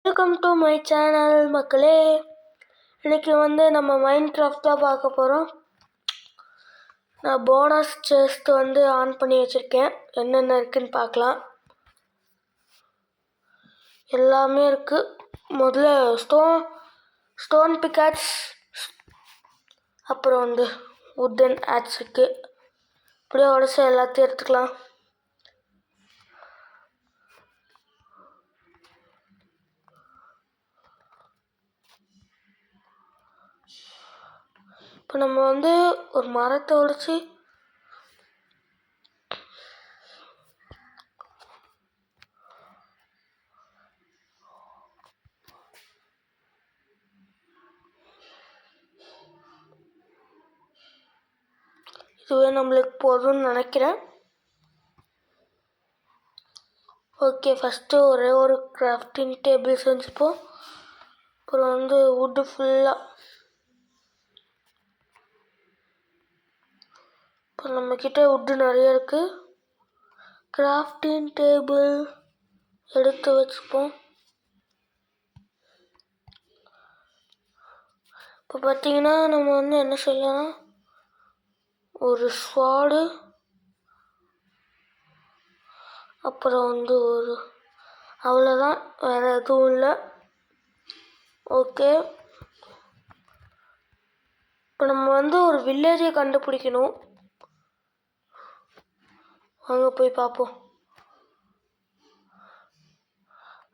Welcome to my channel மக்களே. இன்றைக்கி நம்ம மைன்கிராஃப்ட் தான் பார்க்க போகிறோம். நான் போனஸ் செஸ்ட் ஆன் பண்ணி வச்சுருக்கேன். என்னென்ன இருக்குதுன்னு பார்க்கலாம். எல்லாமே இருக்குது. முதல்ல ஸ்டோன் பிக்காக்ஸ், அப்புறம் வுட்டன் ஆக்ஸ் இருக்குது. இப்படியே உடச்சி எல்லாத்தையும் எடுத்துக்கலாம். இப்போ நம்ம ஒரு மரத்தை உடைச்சி இதுவே நம்மளுக்கு போதும்னு நினைக்கிறேன். ஓகே, ஃபஸ்ட்டு ஒரே ஒரு கிராஃப்டிங் டேபிள் செஞ்சுப்போம். அப்புறம் வுட்டு ஃபுல்லாக இப்போ நம்மக்கிட்ட வுட்டு நிறைய இருக்குது. கிராஃப்டிங் டேபிள் எடுத்து வச்சுப்போம். இப்போ பார்த்தீங்கன்னா நம்ம என்ன செய்யலாம், ஒரு ஸ்வாடு, அப்புறம் ஒரு அவ்வளோதான், வேறு எதுவும் இல்லை. ஓகே, இப்போ நம்ம ஒரு வில்லேஜை கண்டுபிடிக்கணும். அங்கே போய் பார்ப்போம்.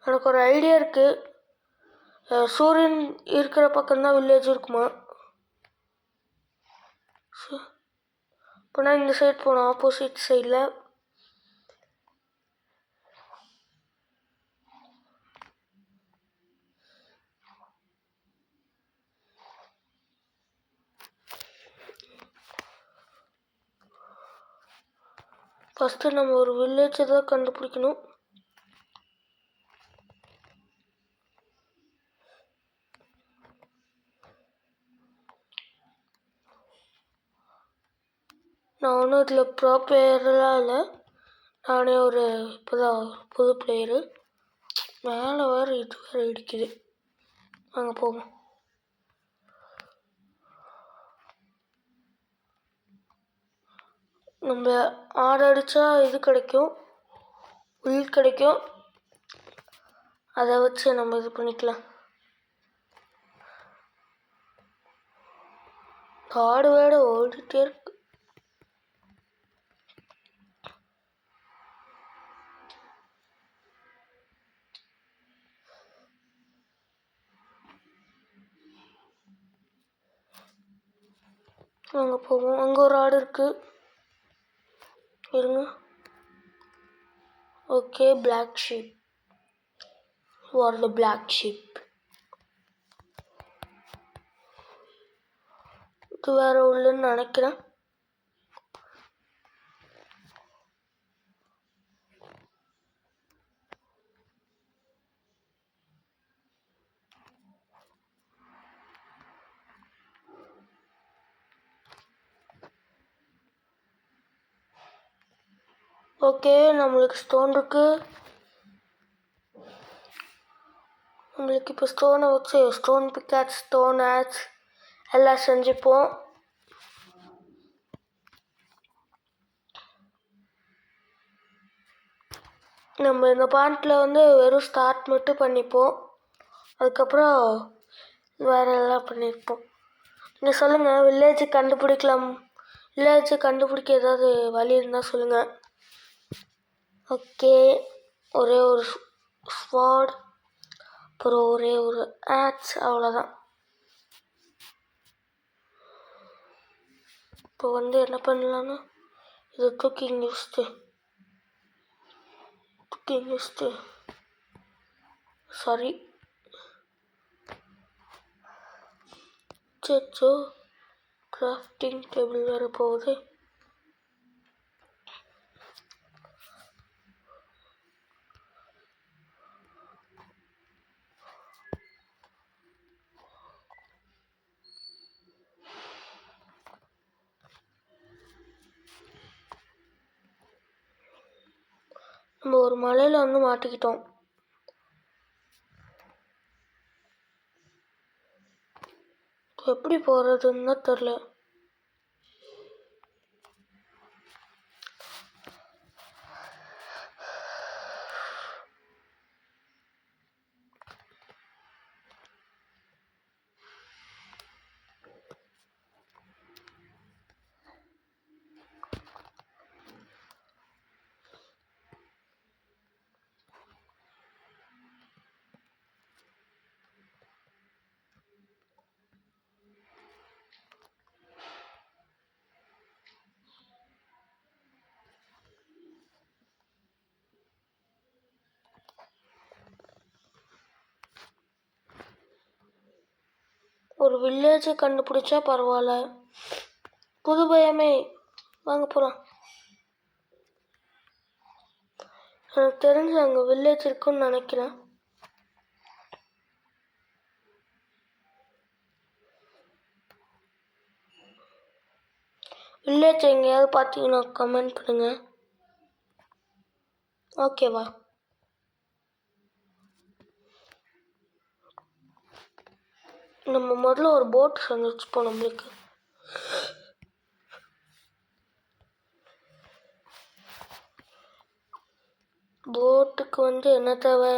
எனக்கு ஒரு ஐடியா இருக்குது. சூரியன் இருக்கிற பக்கம்தான் வில்லேஜ் இருக்குமா. இப்போ நான் இந்த சைட் போனோம், ஆப்போசிட் சைடில். ஃபஸ்ட்டு நம்ம ஒரு வில்லேஜை தான் கண்டுபிடிக்கணும். நான் ஒன்றும் இதில் ப்ரோ பிளேயர்லாம் இல்லை. நானே இப்போதான் புது பிளேயரு. மேலே வேறு இது வேறு இடிக்குது. அங்கே போவோம். நம்ம ஆடு அடித்தா இது கிடைக்கும், உள் கிடைக்கும். அதை வச்சு நம்ம இது பண்ணிக்கலாம். ஆடு வேட ஓடிட்டே இருக்கு. அங்கே போவோம். அங்கே ஒரு ஆடு இருக்குது. இருங்க. Okay, black sheep. Are the black sheep. இது வேற உள்ளன்னு நினைக்கிறேன். ஓகே, நம்மளுக்கு ஸ்டோன் இருக்குது. நம்மளுக்கு இப்போ ஸ்டோனை வச்சு ஸ்டோன் பிக்காக்ஸ், ஸ்டோன் ஆக்ஸ் எல்லாம் செஞ்சுப்போம். நம்ம இந்த பாயிண்டில் வெறும் ஸ்டார்ட் மட்டும் பண்ணிப்போம். அதுக்கப்புறம் வேறு எல்லாம் பண்ணியிருப்போம். நீங்கள் சொல்லுங்கள், வில்லேஜ் கண்டுபிடிக்கலாம். வில்லேஜ் கண்டுபிடிக்க ஏதாவது வழி இருந்தால் சொல்லுங்கள். ஓகே, ஒரே ஒரு ஸ்வாட், அப்புறம் ஒரே ஒரு ஆக்ஸ், அவ்வளோதான். இப்போ என்ன பண்ணலான்னா, இதை தூக்கி வச்சுட்டு சாரி சோ கிராஃப்டிங் டேபிள் வேறு போகுது. நம்ம ஒரு மலையில் மாட்டிக்கிட்டோம். எப்படி போகிறதுன்னு தான் தெரில. ஒரு வில்லேஜை கண்டுபிடிச்சா பரவாயில்ல. புது பயமே, வாங்க போகலாம். எனக்கு தெரிஞ்சு அங்கே வில்லேஜ் இருக்குன்னு நினைக்கிறேன். வில்லேஜ் எங்கேயாவது பார்த்தீங்கன்னா கமெண்ட் பண்ணுங்க. ஓகேவா? நம்ம முதல்ல ஒரு போட் சந்திச்சுப்போம். நம்மளுக்கு போட்டுக்கு வந்து என்ன தேவை?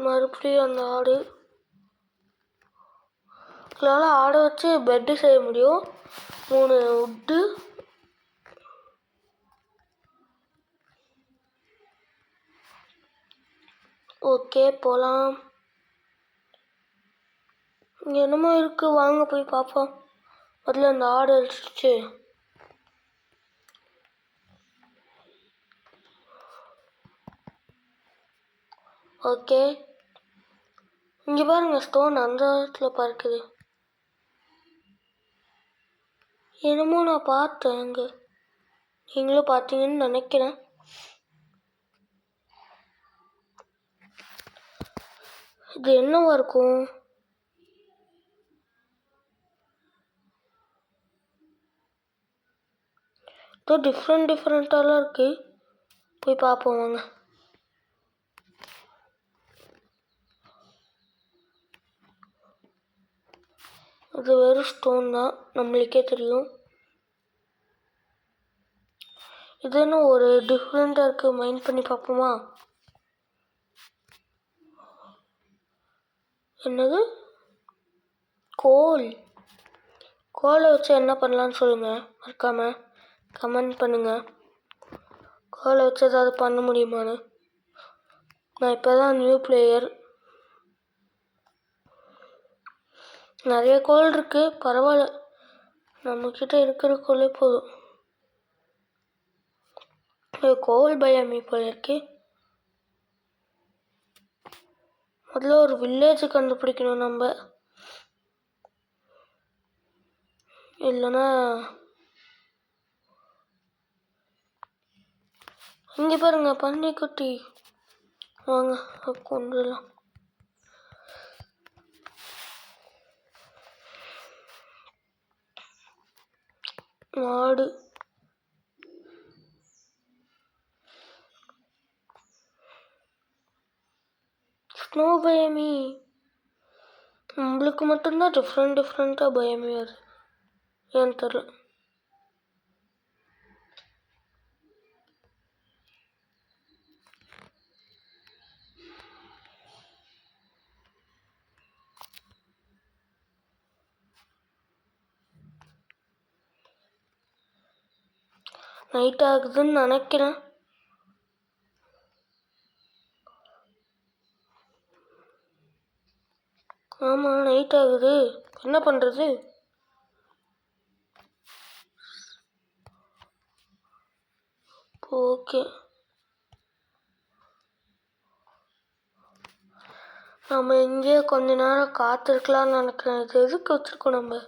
மறுபடியும் அந்த ஆடு. இதனால் ஆடை வச்சு பெட்டு செய்ய முடியும். 3 உட்டு. ஓகே, போகலாம். இங்கே என்னமோ இருக்குது, வாங்க போய் பார்ப்போம். முதல்ல அந்த ஆடு அடிச்சிச்சு. ஓகே, இங்கே பாருங்க, ஸ்டோன் அந்த இடத்துல பறக்குது. என்னமோ நான் பார்த்தேன் அங்கே, நீங்களும் பார்த்தீங்கன்னு நினைக்கிறேன். இது என்னவா இருக்கும்? இதோ டிஃப்ரெண்ட்டாலாம் இருக்குது. போய் பார்ப்போம் வாங்க. அது வெறும் ஸ்டோன் தான், நம்மளுக்கே தெரியும். இது என்ன ஒரு டிஃப்ரெண்ட்டாக இருக்குது, மைண்ட் பண்ணி பார்ப்போமா? என்னது? கோலை வச்சு என்ன பண்ணலான்னு சொல்லுங்கள், மறக்காமல் கமெண்ட் பண்ணுங்கள். கோலை வச்சு ஏதாவது பண்ண முடியுமான்னு. நான் இப்போ தான் நியூ பிளேயர். நிறைய கோல் இருக்குது, பரவாயில்ல, நம்மக்கிட்ட இருக்கிற கோலே போதும். கோல் பயமே போல இருக்கு. முதல்ல ஒரு வில்லேஜ் கண்டுபிடிக்கணும் நம்ம, இல்லைன்னா இங்கே பாருங்க பன்னிக்குட்டி, வாங்க கொண்டுலாம். மாடு, ஸ்னோ பயமி. நம்மளுக்கு மட்டும்தான் டிஃப்ரெண்ட்டாக பயமே வருது, ஏன்னு தெரில. நைட் ஆகுதுன்னு நினைக்கிறேன். ஆமாம், நைட் ஆகுது, என்ன பண்ணுறது? ஓகே, நம்ம இங்கேயே கொஞ்ச நேரம் காத்திருக்கலாம்னு நினைக்கிறேன். இது எதுக்கு வச்சுருக்கோம்? நம்ம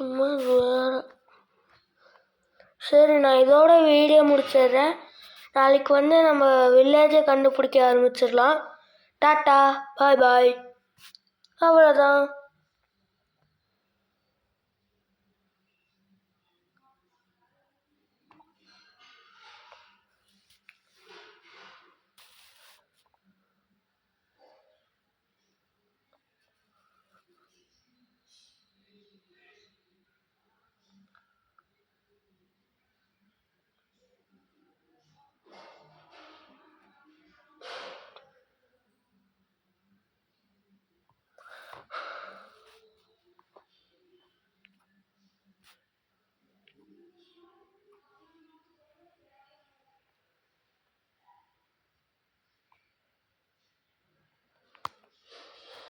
சும்மா வேறு. சரி, நான் இதோட வீடியோ முடிச்சிடுறேன். நாளைக்கு வந்து நம்ம வில்லேஜை கண்டுபிடிக்க ஆரம்பிச்சிடலாம். டாட்டா, பாய் பாய். அவ்வளோதான்.